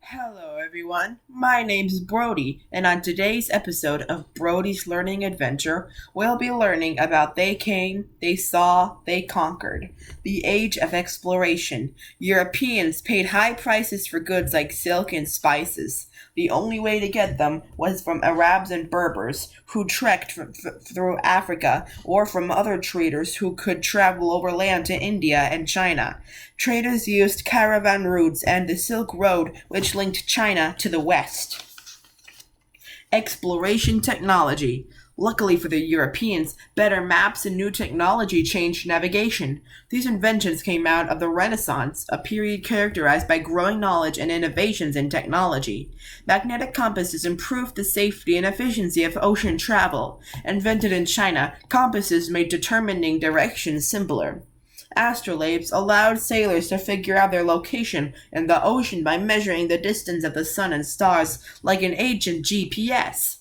Hello, everyone. My name's Brody, and on today's episode of Brody's Learning Adventure, we'll be learning about They Came, They Saw, They Conquered, the Age of Exploration. Europeans paid high prices for goods like silk and spices. The only way to get them was from Arabs and Berbers, who trekked through Africa, or from other traders who could travel overland to India and China. Traders used caravan routes and the Silk Road, which linked China to the west. Exploration technology. Luckily for the Europeans, better maps and new technology changed navigation. These inventions came out of the Renaissance, a period characterized by growing knowledge and innovations in technology. Magnetic compasses improved the safety and efficiency of ocean travel. Invented in China, compasses made determining directions simpler. Astrolabes allowed sailors to figure out their location in the ocean by measuring the distance of the sun and stars, like an ancient GPS.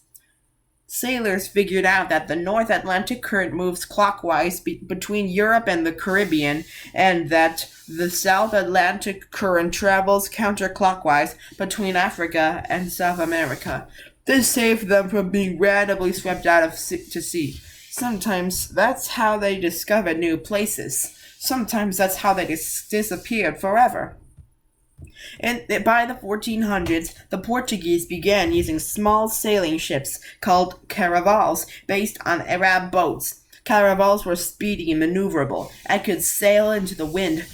Sailors figured out that the North Atlantic current moves clockwise between Europe and the Caribbean, and that the South Atlantic current travels counterclockwise between Africa and South America. This saved them from being randomly swept out to sea. Sometimes that's how they discovered new places. Sometimes that's how they disappeared forever. By the 1400s, the Portuguese began using small sailing ships called caravels based on Arab boats. Caravels were speedy and maneuverable and could sail into the wind,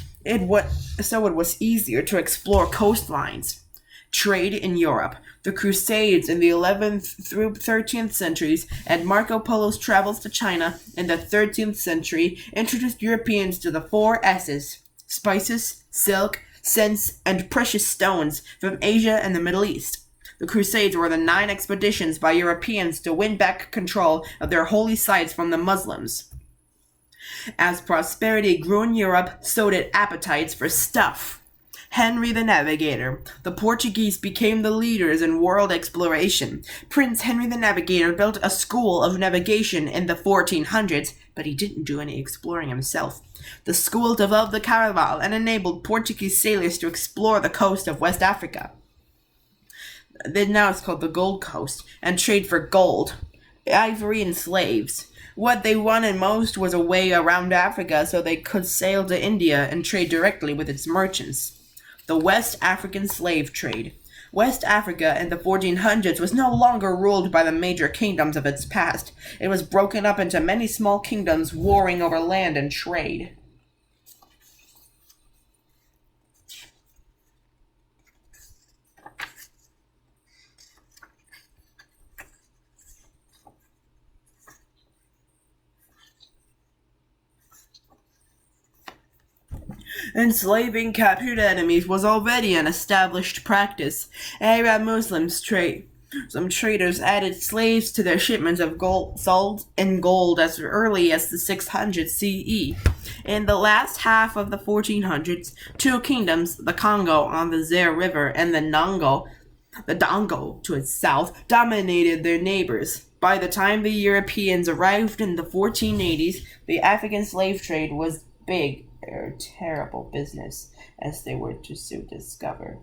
so it was easier to explore coastlines. Trade in Europe. The Crusades in the 11th through 13th centuries and Marco Polo's travels to China in the 13th century introduced Europeans to the four S's: spices, silk, scents, and precious stones from Asia and the Middle East. The Crusades were the 9 expeditions by Europeans to win back control of their holy sites from the Muslims. As prosperity grew in Europe, so did appetites for stuff. Henry the Navigator. The Portuguese became the leaders in world exploration. Prince Henry the Navigator built a school of navigation in the 1400s, but he didn't do any exploring himself. The school developed the caravel and enabled Portuguese sailors to explore the coast of West Africa. Now it's called the Gold Coast, and trade for gold, ivory, and slaves. What they wanted most was a way around Africa so they could sail to India and trade directly with its merchants. The West African slave trade. West Africa in the 1400s was no longer ruled by the major kingdoms of its past. It was broken up into many small kingdoms warring over land and trade. Enslaving captured enemies was already an established practice. Arab Muslims some traders added slaves to their shipments of gold, sold in gold as early as the 600s CE. In the last half of the 1400s, two kingdoms, the Congo on the Zaire River and the Dongo to its south, dominated their neighbors. By the time the Europeans arrived in the 1480s, the African slave trade was big or terrible business, as they were to soon discover.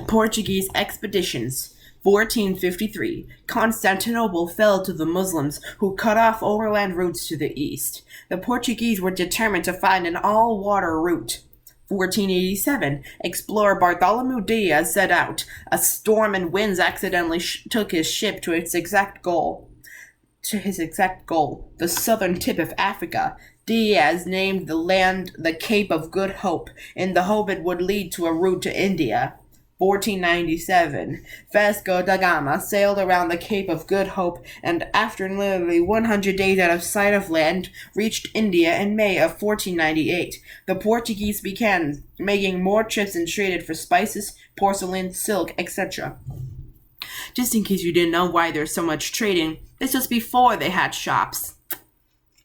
Portuguese expeditions. 1453. Constantinople fell to the Muslims, who cut off overland routes to the east. The Portuguese were determined to find an all-water route. 1487. Explorer Bartholomew Diaz set out. A storm and winds accidentally took his ship to his exact goal, the southern tip of Africa. Diaz named the land the Cape of Good Hope, in the hope it would lead to a route to India. 1497. Vasco da Gama sailed around the Cape of Good Hope and, after nearly 100 days out of sight of land, reached India in May of 1498. The Portuguese began making more trips and traded for spices, porcelain, silk, etc. Just in case you didn't know why there's so much trading, this was before they had shops.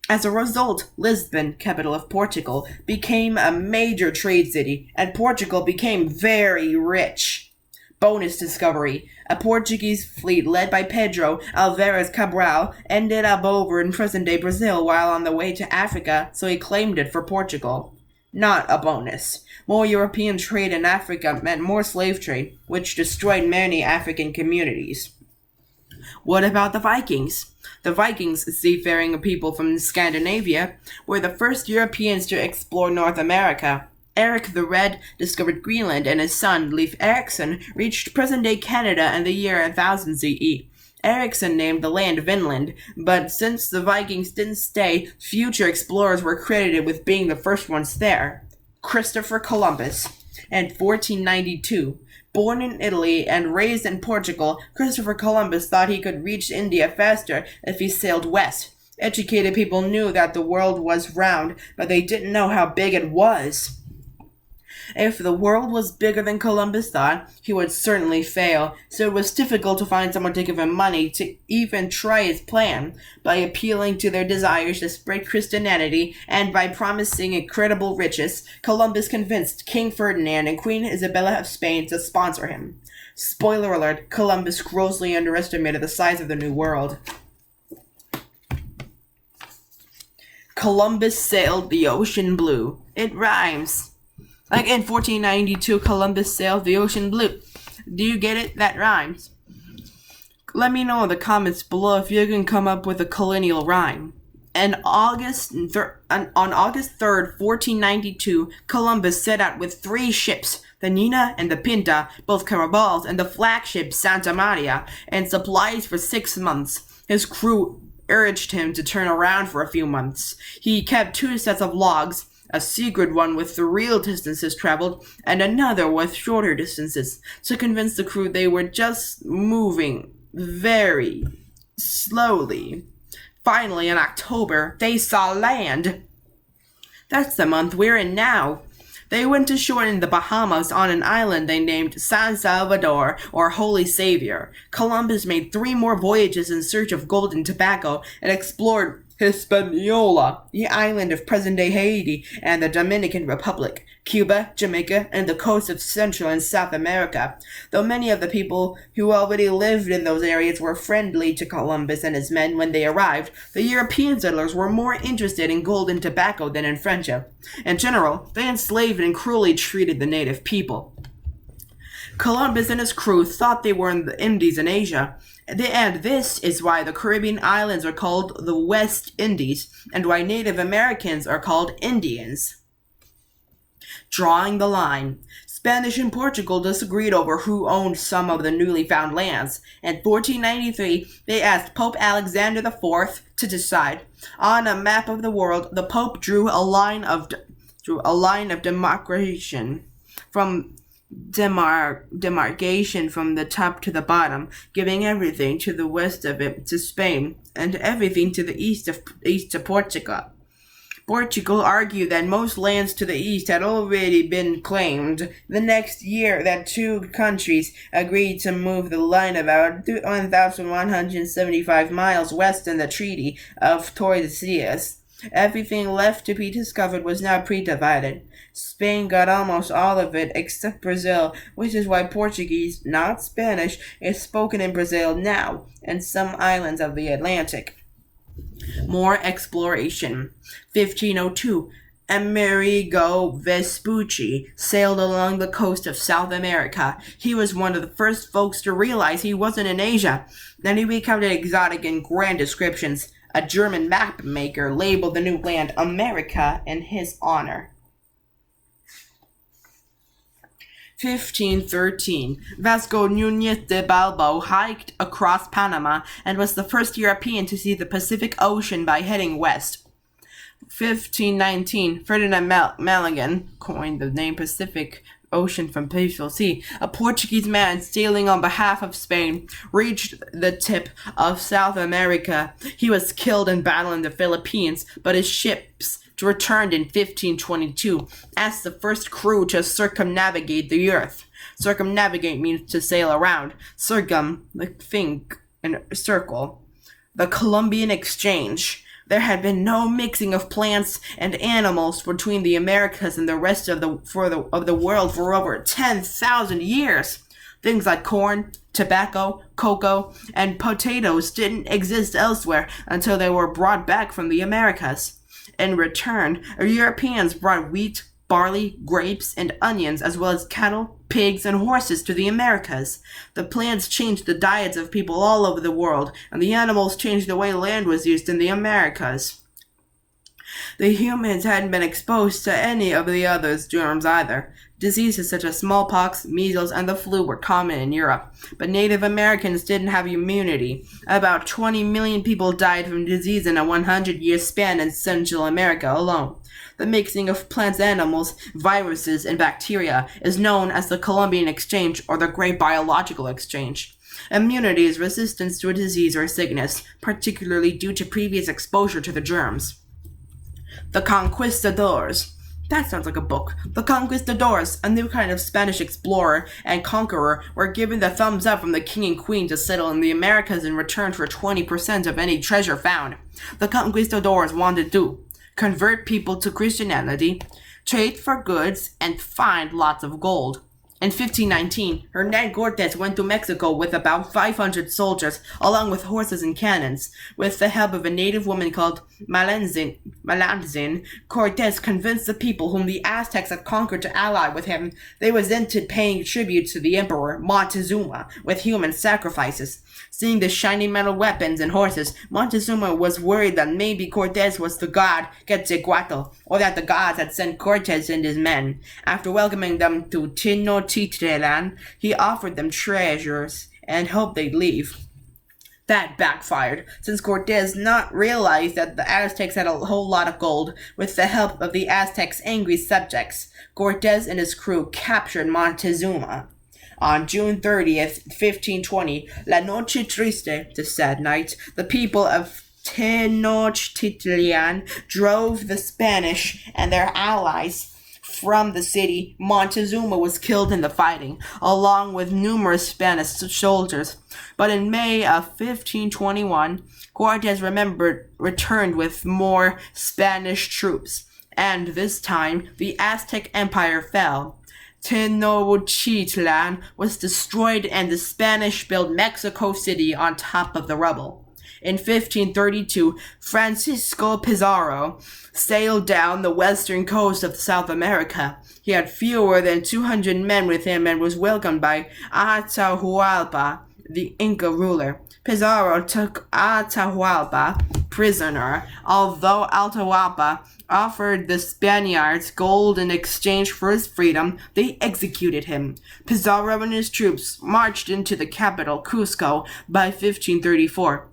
As a result, Lisbon, capital of Portugal, became a major trade city, and Portugal became very rich. Bonus discovery. A Portuguese fleet led by Pedro Alvares Cabral ended up over in present-day Brazil while on the way to Africa, so he claimed it for Portugal. Not a bonus. More European trade in Africa meant more slave trade, which destroyed many African communities. What about the Vikings? The Vikings, seafaring people from Scandinavia, were the first Europeans to explore North America. Eric the Red discovered Greenland, and his son, Leif Erikson, reached present-day Canada in the year 1000 CE. Erikson named the land Vinland, but since the Vikings didn't stay, future explorers were credited with being the first ones there. Christopher Columbus. In 1492, born in Italy and raised in Portugal, Christopher Columbus thought he could reach India faster if he sailed west. Educated people knew that the world was round, but they didn't know how big it was. If the world was bigger than Columbus thought, he would certainly fail, so it was difficult to find someone to give him money to even try his plan. By appealing to their desires to spread Christianity and by promising incredible riches, Columbus convinced King Ferdinand and Queen Isabella of Spain to sponsor him. Spoiler alert, Columbus grossly underestimated the size of the New World. Columbus sailed the ocean blue. It rhymes. Like in 1492, Columbus sailed the ocean blue. Do you get it? That rhymes. Let me know in the comments below if you can come up with a colonial rhyme. On August 3rd, 1492, Columbus set out with 3 ships, the Nina and the Pinta, both caravels, and the flagship Santa Maria, and supplies for 6 months. His crew urged him to turn around for a few months. He kept 2 sets of logs, a secret one with the real distances traveled, and another with shorter distances, to convince the crew they were just moving very slowly. Finally, in October, they saw land. That's the month we're in now. They went ashore in the Bahamas on an island they named San Salvador, or Holy Savior. Columbus made 3 more voyages in search of gold and tobacco, and explored Hispaniola, the island of present-day Haiti, and the Dominican Republic, Cuba, Jamaica, and the coast of Central and South America. Though many of the people who already lived in those areas were friendly to Columbus and his men when they arrived, the European settlers were more interested in gold and tobacco than in friendship. In general, they enslaved and cruelly treated the native people. Columbus and his crew thought they were in the Indies in Asia, and this is why the Caribbean islands are called the West Indies, and why Native Americans are called Indians. Drawing the line. Spanish and Portugal disagreed over who owned some of the newly found lands. In 1493, they asked Pope Alexander IV to decide. On a map of the world, the Pope drew a line of demarcation from the top to the bottom, giving everything to the west of it to Spain, and everything to the east to Portugal. Portugal argued that most lands to the east had already been claimed. The next year, that 2 countries agreed to move the line about 1,175 miles west in the Treaty of Tordesillas. Everything left to be discovered was now pre-divided. Spain got almost all of it except Brazil, which is why Portuguese, not Spanish, is spoken in Brazil now, and some islands of the Atlantic. More exploration. 1502. Amerigo Vespucci sailed along the coast of South America. He was one of the first folks to realize he wasn't in Asia. Then he recounted exotic and grand descriptions. A German map maker labeled the new land America in his honor. 1513. Vasco Núñez de Balbo hiked across Panama and was the first European to see the Pacific Ocean by heading west. 1519. Ferdinand Magellan coined the name Pacific Ocean from Peaceful Sea. A Portuguese man sailing on behalf of Spain reached the tip of South America. He was killed in battle in the Philippines, but his ships returned in 1522 as the first crew to circumnavigate the earth. Circumnavigate means to sail around. Circum, like think, and circle. The Columbian Exchange. There had been no mixing of plants and animals between the Americas and the rest of the world for over 10,000 years. Things like corn, tobacco, cocoa, and potatoes didn't exist elsewhere until they were brought back from the Americas. In return, Europeans brought wheat, barley, grapes, and onions, as well as cattle, pigs, and horses to the Americas. The plants changed the diets of people all over the world, and the animals changed the way land was used in the Americas. The humans hadn't been exposed to any of the other germs either. Diseases such as smallpox, measles, and the flu were common in Europe, but Native Americans didn't have immunity. About 20 million people died from disease in a 100-year span in Central America alone. The mixing of plants, animals, viruses, and bacteria is known as the Columbian Exchange or the Great Biological Exchange. Immunity is resistance to a disease or sickness, particularly due to previous exposure to the germs. The Conquistadors. That sounds like a book. The Conquistadors, a new kind of Spanish explorer and conqueror, were given the thumbs up from the king and queen to settle in the Americas in return for 20% of any treasure found. The Conquistadors wanted to convert people to Christianity, trade for goods, and find lots of gold. In 1519, Hernan Cortes went to Mexico with about 500 soldiers, along with horses and cannons. With the help of a native woman called Malanzin, Cortes convinced the people whom the Aztecs had conquered to ally with him. They resented paying tribute to the emperor, Montezuma, with human sacrifices. Seeing the shiny metal weapons and horses, Montezuma was worried that maybe Cortes was the god Quetzalcoatl, or that the gods had sent Cortes and his men. After welcoming them to Tenochtitlan, he offered them treasures and hoped they'd leave. That backfired, since Cortes not realized that the Aztecs had a whole lot of gold. With the help of the Aztecs' angry subjects, Cortes and his crew captured Montezuma. On June 30th, 1520, La Noche Triste, the sad night, the people of Tenochtitlan drove the Spanish and their allies from the city. Montezuma was killed in the fighting, along with numerous Spanish soldiers. But in May of 1521, Cortes returned with more Spanish troops, and this time the Aztec Empire fell. Tenochtitlan was destroyed and the Spanish built Mexico City on top of the rubble. In 1532, Francisco Pizarro sailed down the western coast of South America. He had fewer than 200 men with him and was welcomed by Atahualpa, the Inca ruler. Pizarro took Atahualpa prisoner, although Atahualpa offered the Spaniards gold in exchange for his freedom. They executed him. Pizarro and his troops marched into the capital, Cusco, by 1534.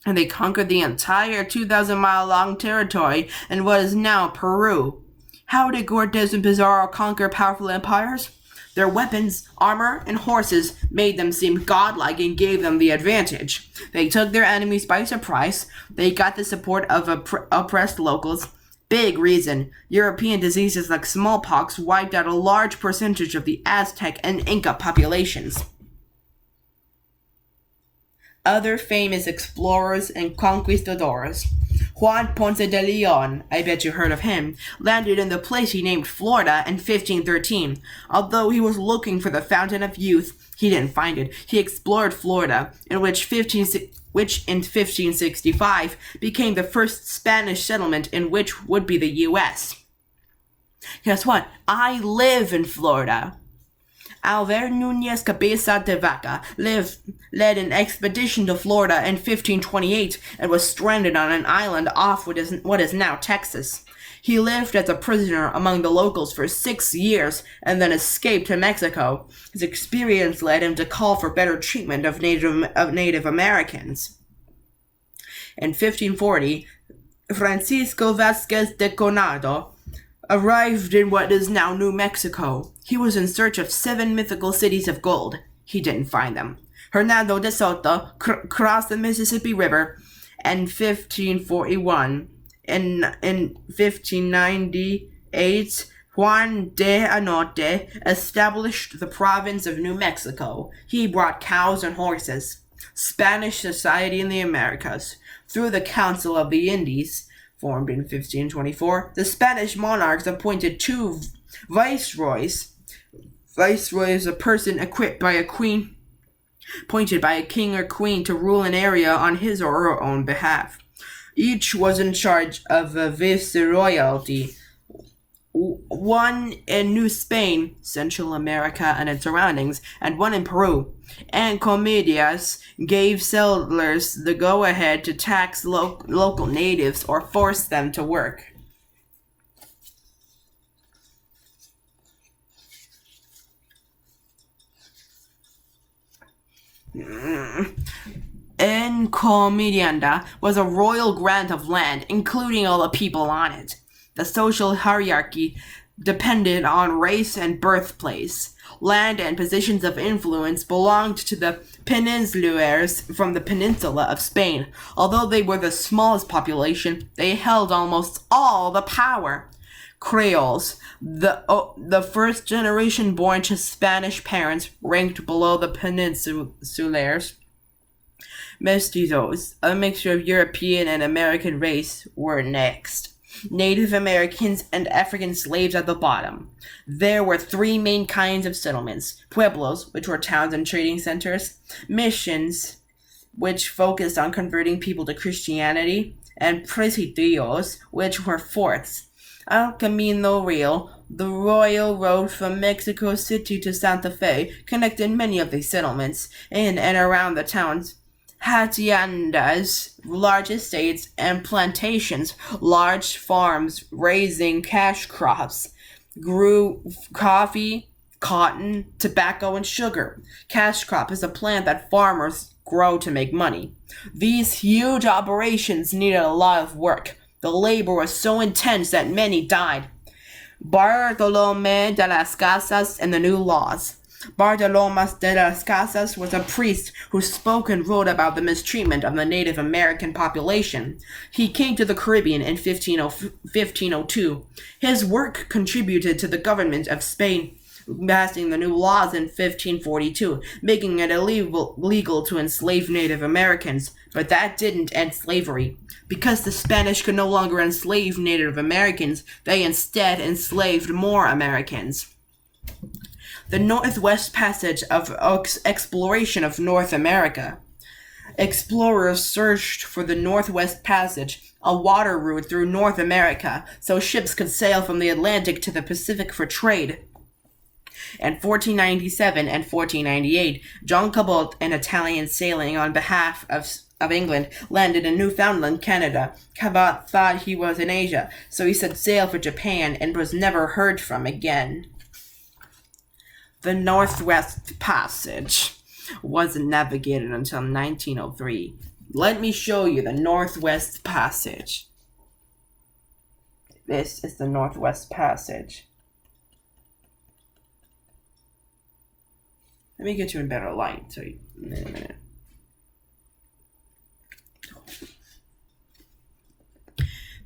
And they conquered the entire 2,000-mile-long territory in what is now Peru. How did Cortes and Pizarro conquer powerful empires? Their weapons, armor, and horses made them seem godlike and gave them the advantage. They took their enemies by surprise. They got the support of oppressed locals. Big reason, European diseases like smallpox wiped out a large percentage of the Aztec and Inca populations. Other famous explorers and conquistadors. Juan Ponce de Leon, I bet you heard of him, landed in the place he named Florida in 1513. Although he was looking for the Fountain of Youth, he didn't find it. He explored Florida, which in 1565 became the first Spanish settlement in which would be the U.S. Guess what? I live in Florida. Alvar Núñez Cabeza de Vaca led an expedition to Florida in 1528 and was stranded on an island off what is now Texas. He lived as a prisoner among the locals for 6 years and then escaped to Mexico. His experience led him to call for better treatment of Native Americans. In 1540, Francisco Vázquez de Coronado arrived in what is now New Mexico. He was in search of 7 mythical cities of gold. He didn't find them. Hernando de Soto crossed the Mississippi River in 1541. In 1598, Juan de Anote established the province of New Mexico. He brought cows and horses. Spanish society in the Americas. Through the Council of the Indies, formed in 1524, the Spanish monarchs appointed 2 viceroys Viceroy is a person equipped by a queen, appointed by a king or queen to rule an area on his or her own behalf. Each was in charge of a viceroyalty, one in New Spain, Central America and its surroundings, and one in Peru. And Comedias gave settlers the go-ahead to tax local natives or force them to work. Encomienda was a royal grant of land, including all the people on it. The social hierarchy depended on race and birthplace. Land and positions of influence belonged to the peninsulares from the peninsula of Spain. Although they were the smallest population, they held almost all the power. Creoles, the first generation born to Spanish parents, ranked below the peninsulares. Mestizos, a mixture of European and American race, were next. Native Americans and African slaves at the bottom. There were three main kinds of settlements: pueblos, which were towns and trading centers; missions, which focused on converting people to Christianity; and presidios, which were forts. El Camino Real, the royal road from Mexico City to Santa Fe, connected many of these settlements in and around the towns. Haciendas, large estates and plantations, large farms raising cash crops, grew coffee, cotton, tobacco, and sugar. Cash crop is a plant that farmers grow to make money. These huge operations needed a lot of work. The labor was so intense that many died. Bartolomé de las Casas and the New Laws. Bartolomé de las Casas was a priest who spoke and wrote about the mistreatment of the Native American population. He came to the Caribbean in 1502. His work contributed to the government of Spain passing the new laws in 1542, making it illegal to enslave Native Americans, but that didn't end slavery. Because the Spanish could no longer enslave Native Americans, they instead enslaved more Americans. The Northwest Passage of exploration of North America. Explorers searched for the Northwest Passage, a water route through North America, so ships could sail from the Atlantic to the Pacific for trade. In 1497 and 1498, John Cabot, an Italian sailing on behalf of England, landed in Newfoundland, Canada. Cabot thought he was in Asia, so he set sail for Japan and was never heard from again. The Northwest Passage wasn't navigated until 1903. Let me show you the Northwest Passage. This is the Northwest Passage. Let me get you in better light. So, in a minute.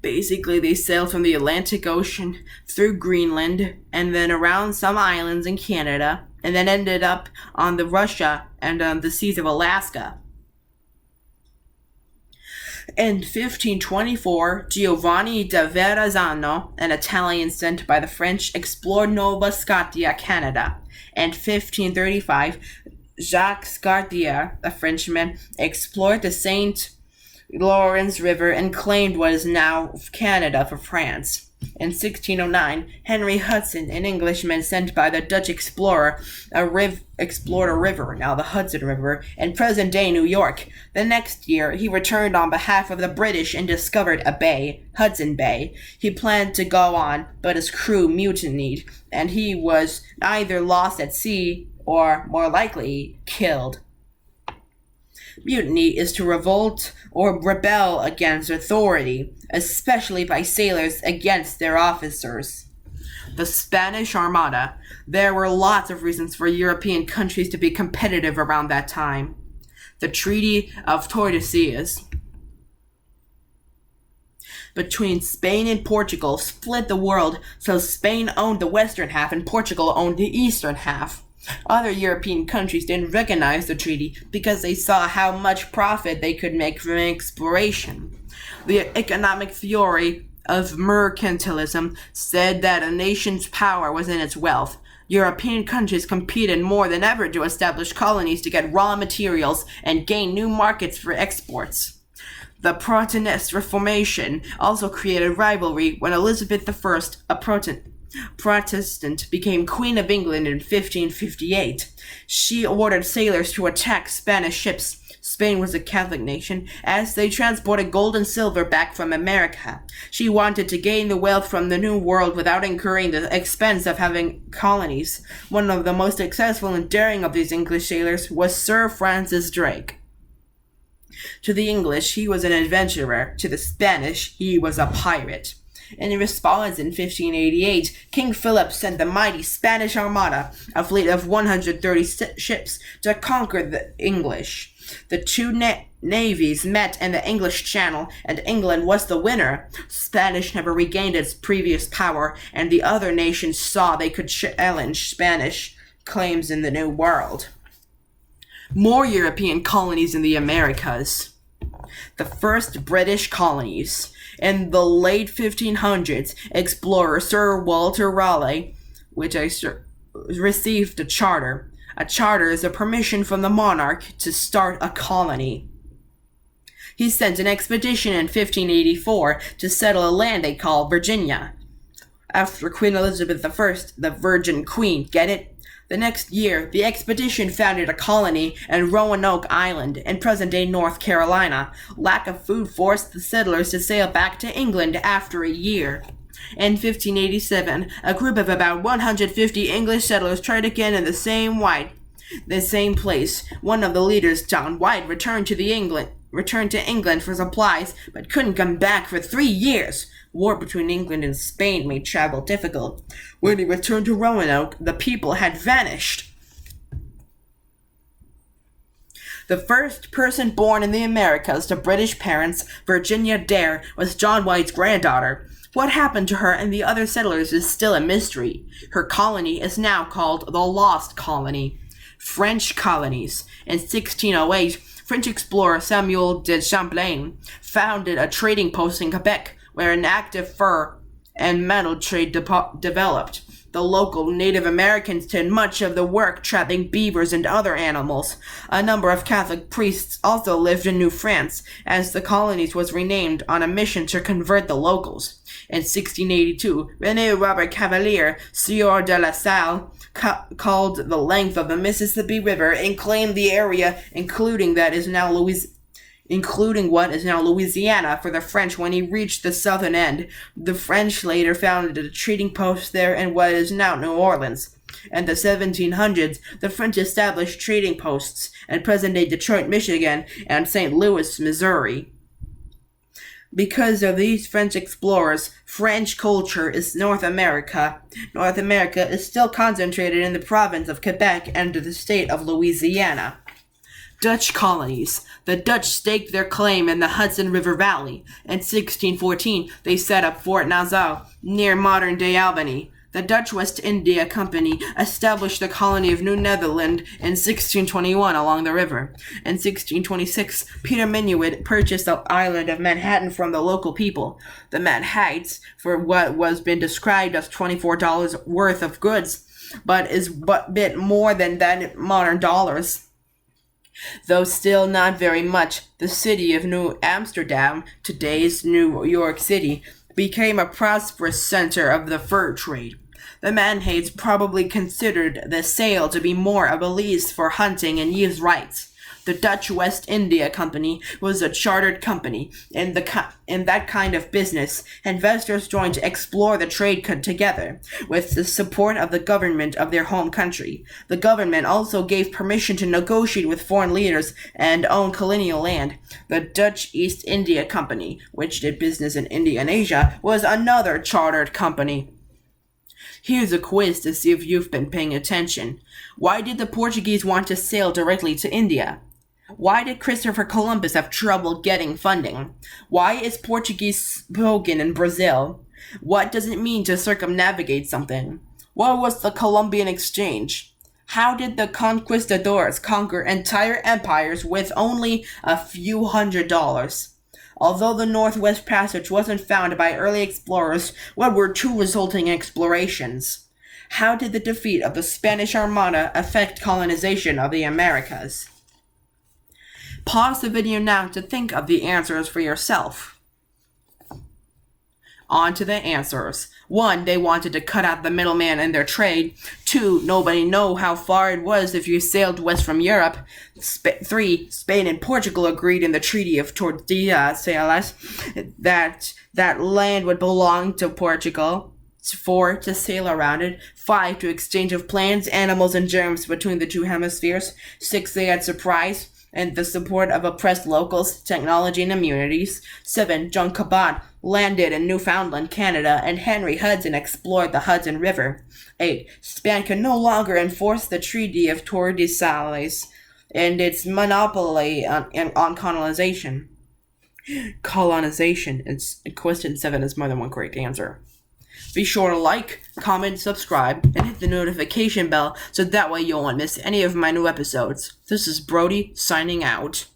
Basically, they sailed from the Atlantic Ocean through Greenland and then around some islands in Canada, and then ended up on the Russia and on the seas of Alaska. In 1524, Giovanni da Verrazzano, an Italian sent by the French, explored Nova Scotia, Canada. In 1535, Jacques Cartier, a Frenchman, explored the St. Lawrence River and claimed what is now Canada for France. In 1609, Henry Hudson, an Englishman sent by the Dutch explorer, explored a river, now the Hudson River, in present-day New York. The next year, he returned on behalf of the British and discovered a bay, Hudson Bay. He planned to go on, but his crew mutinied, and he was either lost at sea or, more likely, killed. Mutiny is to revolt or rebel against authority, especially by sailors against their officers. The Spanish Armada. There were lots of reasons for European countries to be competitive around that time. The Treaty of Tordesillas between Spain and Portugal split the world, so Spain owned the western half and Portugal owned the eastern half. Other European countries didn't recognize the treaty because they saw how much profit they could make from exploration. The economic theory of mercantilism said that a nation's power was in its wealth, European countries competed more than ever to establish colonies to get raw materials and gain new markets for exports. The Protestant Reformation also created rivalry when Elizabeth I, a Protestant, became Queen of England in 1558. She ordered sailors to attack Spanish ships. Spain was a Catholic nation, as they transported gold and silver back from America. She wanted to gain the wealth from the New World without incurring the expense of having colonies. One of the most successful and daring of these English sailors was Sir Francis Drake. To the English, he was an adventurer. To the Spanish, he was a pirate. In response, in 1588, King Philip sent the mighty Spanish Armada, a fleet of 130 ships, to conquer the English. The two navies met in the English Channel, and England was the winner. Spanish never regained its previous power, and the other nations saw they could challenge Spanish claims in the New World. More European colonies in the Americas. The first British colonies. In the late 1500s, explorer Sir Walter Raleigh, received a charter. A charter is a permission from the monarch to start a colony. He sent an expedition in 1584 to settle a land they called Virginia. After Queen Elizabeth I, the Virgin Queen, get it? The next year, the expedition founded a colony in Roanoke Island in present-day North Carolina. Lack of food forced the settlers to sail back to England after a year. In 1587, a group of about 150 English settlers tried again in the same place. One of the leaders, John White, returned to England for supplies, but couldn't come back for 3 years. War between England and Spain made travel difficult. When he returned to Roanoke, the people had vanished. The first person born in the Americas to British parents, Virginia Dare, was John White's granddaughter. What happened to her and the other settlers is still a mystery. Her colony is now called the Lost Colony. French colonies. In 1608, French explorer Samuel de Champlain founded a trading post in Quebec, where an active fur and metal trade developed. The local Native Americans did much of the work trapping beavers and other animals. A number of Catholic priests also lived in New France, as the colonies was renamed on a mission to convert the locals. In 1682, René Robert Cavalier, Sieur de la Salle, called the length of the Mississippi River and claimed the area, including what is now Louisiana, for the French when he reached the southern end. The French later founded a trading post there in what is now New Orleans. In the 1700s, the French established trading posts in present-day Detroit, Michigan, and St. Louis, Missouri. Because of these French explorers, French culture is North America. North America is still concentrated in the province of Quebec and the state of Louisiana. Dutch colonies. The Dutch staked their claim in the Hudson River Valley. In 1614, they set up Fort Nassau, near modern-day Albany. The Dutch West India Company established the colony of New Netherland in 1621 along the river. In 1626, Peter Minuit purchased the island of Manhattan from the local people. The Manhattans, for what was been described as $24 worth of goods, but is but bit more than that in modern dollars. Though still not very much, the city of New Amsterdam, today's New York City, became a prosperous center of the fur trade. The Manhatans probably considered the sale to be more of a lease for hunting and use rights. The Dutch West India Company was a chartered company. In that kind of business, investors joined to explore the trade together, with the support of the government of their home country. The government also gave permission to negotiate with foreign leaders and own colonial land. The Dutch East India Company, which did business in India and Asia, was another chartered company. Here's a quiz to see if you've been paying attention. Why did the Portuguese want to sail directly to India? Why did Christopher Columbus have trouble getting funding? Why is Portuguese spoken in Brazil? What does it mean to circumnavigate something? What was the Columbian Exchange? How did the conquistadors conquer entire empires with only a few $100s? Although the Northwest Passage wasn't found by early explorers, what were two resulting explorations? How did the defeat of the Spanish Armada affect colonization of the Americas? Pause the video now to think of the answers for yourself. On to the answers. 1. They wanted to cut out the middleman in their trade. 2. Nobody knew how far it was if you sailed west from Europe. 3. Spain and Portugal agreed in the Treaty of Tordesillas that land would belong to Portugal. 4. To sail around it. 5. To exchange of plants, animals, and germs between the two hemispheres. 6. They had surprise and the support of oppressed locals, technology, and immunities. 7. John Cabot landed in Newfoundland, Canada, and Henry Hudson explored the Hudson River. 8. Spain could no longer enforce the Treaty of Tordesillas and its monopoly on colonization. Question 7 is more than one correct answer. Be sure to like, comment, subscribe, and hit the notification bell so that way you won't miss any of my new episodes. This is Brody signing out.